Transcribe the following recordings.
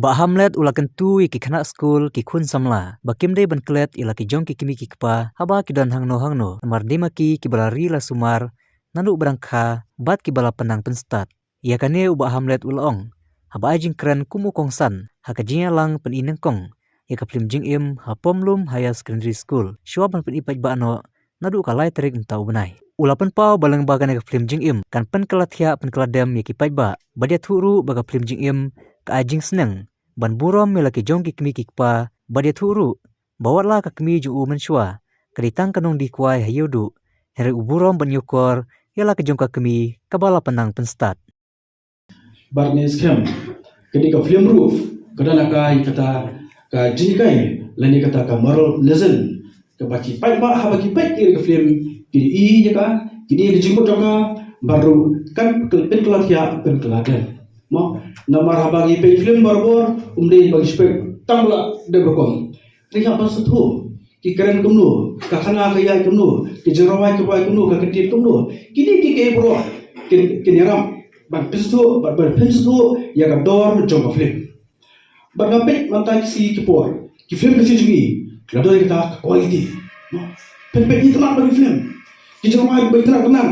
Ba hamlet ulakan tu ki khana school ki khun samla. Ba kimde ban klet ila ki jong ki kimi ki kpa. Haba ki dan hangno. Namar dema ki balari la sumar. Nanu berangkha bat ki bala penang penstat. Ia kane uba hamlet ulong. Haba ajing keren kumu kongsan. Hakajinya lang pen ineng kong. Ia kaplim jing im ha pomlum higher secondary school. Shua ban pen ipaj ba ano. Nadu kalai terik entau benai. Ulapan pau balang bagan ka film jing im kan pen kalathia pen kaladem ye ki pajba badia thuru baga film jing im ka ajing seneng ban burom melaki jong ki kmi kikpa badia thuru bawatla ka kmi ju u menshwa kaditang kanong di kwai hayudu here uburom ban yukor yala ka jong ka kmi kabala penang penstat barnes kem kedi ka film roof kadana ka kata ka jinkai lani kata ka moral lesson ka baki pajba ha baki paj ka film kini jaka kini dijemput jaka baru kan penkelat ya penkelatan mo namar bagi pe film barbor umde bagi spek tambla de berkom riha pasatu ki keren kumnu ka khana ka ya kumnu ki jerawai kumnu ka ketit kumnu kini ki ke bro kini ram ban pesu ban pesu ya ka dor jong film ban ngapet mantai si kipor ki film kasi jugi klado kita quality mo pen itu bagi film kita ramai beritenang tenang.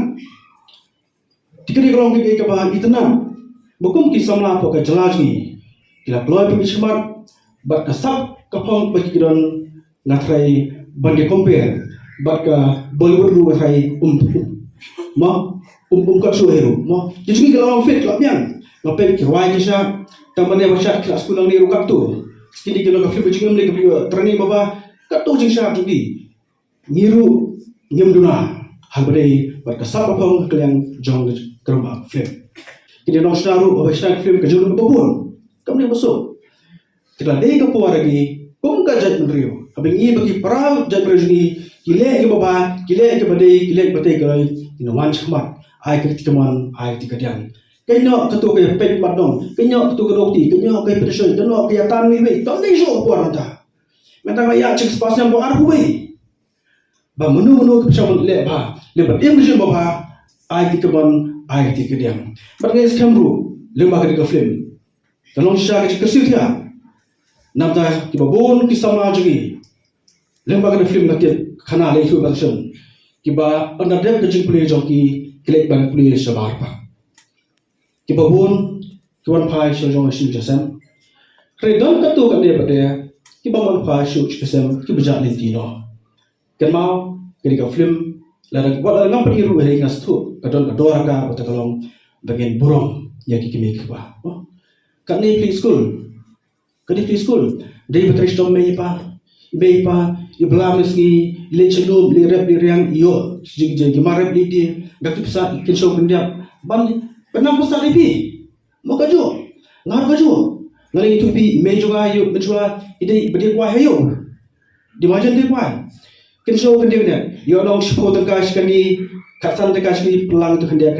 Jika di kolong kita kebahan tenang, bukan kisah melapor ke jelas ni. Kita keluar pergi semat, bat kasap kapong bagi kita ngatrai banding compare, bat ke Bollywood lu ngatrai kat suheru. Jadi kalau orang fit lapian, lapian kirai kisah, tambahnya baca kelas sekolah ni rukat tu. Sekali kita kafir berjengam ni kafir training bapa, kat tu jengsa juga. Niru nyemduna. Hal badai berkasap apa kalian jong kerumah film. Kita nak senaru apa senaru film kejauhan kebun. Kami masuk. Kita lagi kepuar lagi. Kum kajat menerio. Habis ini bagi para jat berjuni. Kile ke bapa, kile ke badai, kile ke badai kalau inawan cemat. Ai ketika man, ai ketika diam. Kena ketua ke pek madong. Kena ketua ke dokti. Kena ke petisyon. Kena ke yatan miwi. Tak ada isu puar anda. Mentang ayat cek sepasnya buat arah buai. Ba menu bisa melihat bah lebat yang berjumpa bah ai dikeban ai dikediam bagai skamru lembaga di film kalau saya ke kerja namta kibabon kisama jugi lembaga di film nakit kana lehu version kiba under dep kejing play joki klek ban play sabar pa kibabon tuan pai sojong asin jasam redon katu kan dia pada kibabon pai soj jasam kibajak lentino kenal ketika film lara buat dalam penyiru hari nas tu kadon ka atau kalau bagian burung yang kikimi keba kat ni play school dari betres dom meipa iblam meski le chelum le rap le riang yo jig marap le di dak pisa ikin show kendiap ban benam pusat lebi mo kaju ngar kaju ngali itu bi me juga yo menjua ide bedi kwa hayo di majan di kwa kin show kendiap yo nong shpo tengkas kani katsan tengkas ni pelang tu kendiap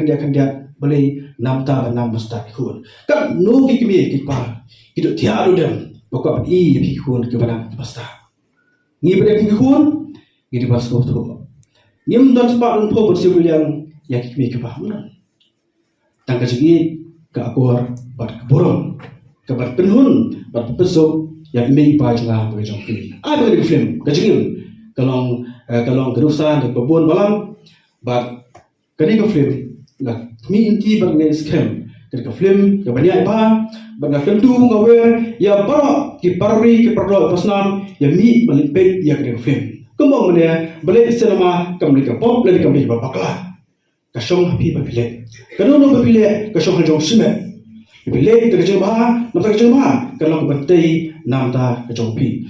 boleh namta nam mustaq khun kan no ki kimi ki pa kido tiaru dem pokok i bi khun ke bana pasta ngi bede ki khun ngi di basko tu ngim dot pa un po bersih yang ki kimi ke pa mana tangka sigi ka akor bat keborong ke bat penhun bat pesok yang imi pa janga bagi jong film bagi film kajingim kalau kerusan dan babon malam bat kani ka film la mi inti bagi scam kani ka film ka banyak ba bagi tentu ngawe ya bara ki parri ki parlo pasnam ya mi malipet ya kani film kembang mana balik cinema kami ka pop lagi kami bakla ka shong happy bapile kanu no bapile ka shong jong simet bapile ka jeng ba namta ka jeng ba kalau ka bantai namta ka jong pi